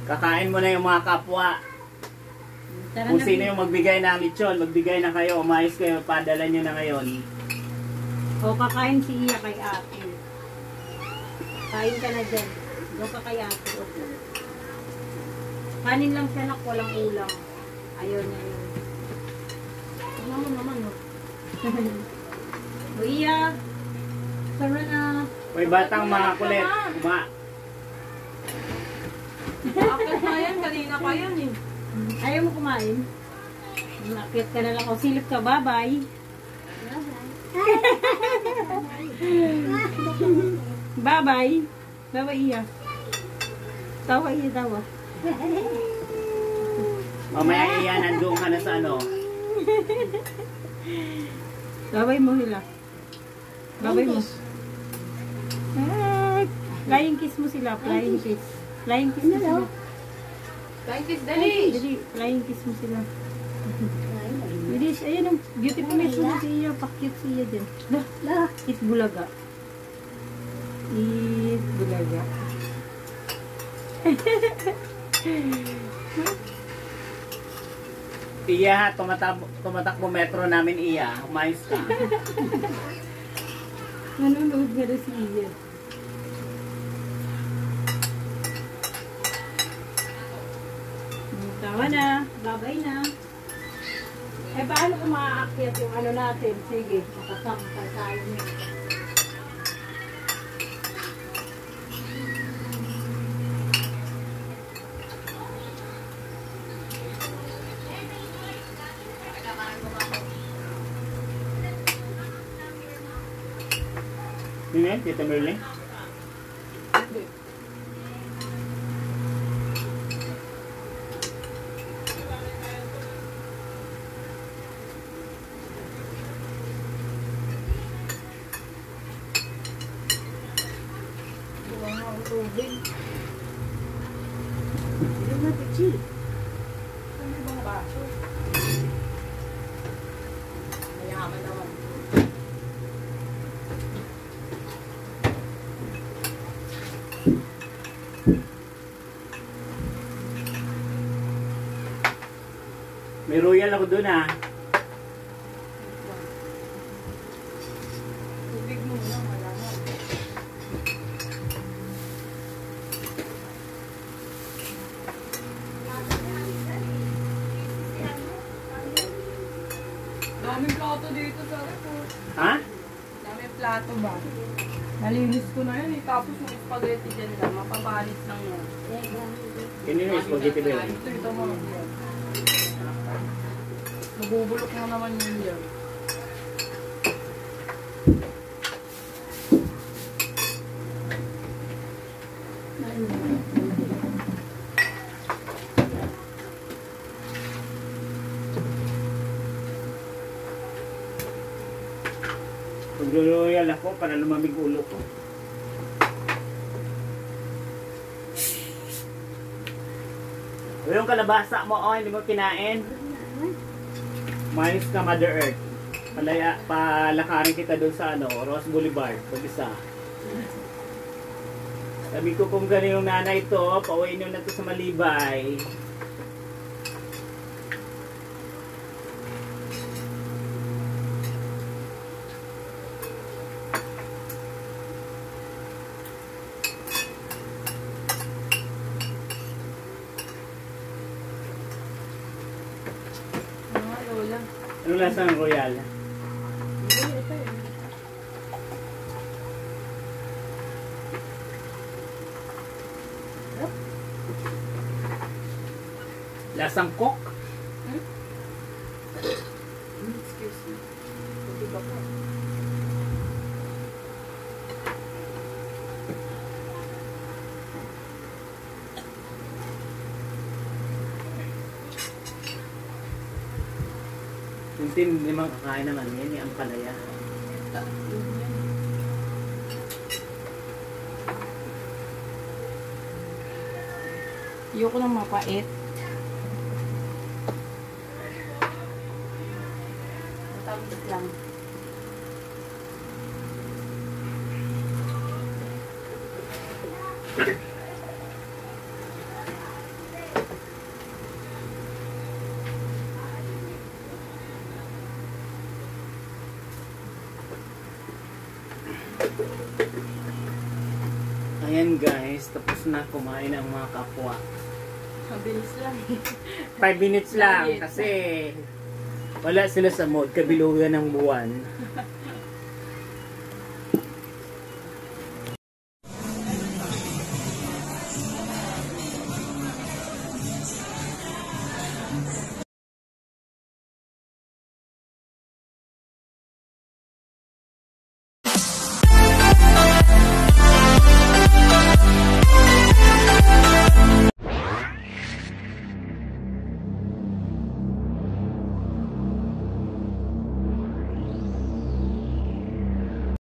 Kakain mo na yung mga kapwa. Tara Kung na, sino yung magbigay ng lechon, magbigay na kayo, umayos kayo, padala nyo na ngayon. O, kakain si Iya kay ate. Kain ka na dyan. Doon ka kay ate. Kanin lang siya nak, walang ulam. Ayaw niya yun. Ano mo naman, no? O, Iya. Tara na. May batang mga kulit. Akit na yan, kanina pa yan eh. Ayaw mo kumain? Nakit ka na lang. O, silip ka. Bye-bye. Bye-bye. Bye-bye, Iya. Tawa, Iya, tawa. Mamaya iyan, nandun ka na sa ano. Bye-bye mo sila. Bye-bye mo. Ah, flying kiss mo sila. Flying kiss. Flying kiss mo sila. Flying kiss, dali! Dali, flying kiss mo sila. Dali, ayun ang beautiful na siya si Iya. Pa-cute si Iya din. Eat bulaga. Eat bulaga. Iya, tumatakbo metro namin Iya. Umayos ka. Nanonood nga rin si Iya. Tawa na. Babay na. Eh, paano kung maaakyat yung ano natin? Sige, makasampal tayo niya. Hindi, Tita Merlin. Tubig. Yung matichi. Ano bang baso? Mayaman naman. May royal ako dun ah. Tubig mo lang, wala na. Daming plato dito sa report. Ha? Daming plato ba? Nalinis ko na yan eh. Tapos yung spaghetti dyan lang. Mapabalis lang yan. Kanino yung spaghetti ba yun? Ito mga yan. Nabubulok na naman yun yan. Magro-royal ako para lumamig ulo ko. O yung kalabasa mo, oh, hindi mo kinain. Mayos ka, Mother Earth. Palakarin kita doon sa ano, Ross Boulevard, pag-isa. Sabi ko kung gano'n yung nanay to, pauwiin nyo na to sa Malibay. Lola. Anong lasa ng royal? Lasang coke? Excuse me. Hindi ba po? Yung tin, limang kakain naman yan, yung ampalaya. Ayoko ng mapait. Matamis lang. tapos na kumain ang mga kapwa. Mabilis lang eh. 5 minutes lang Diet. kasi wala sila sa mood, kabilugan ng buwan.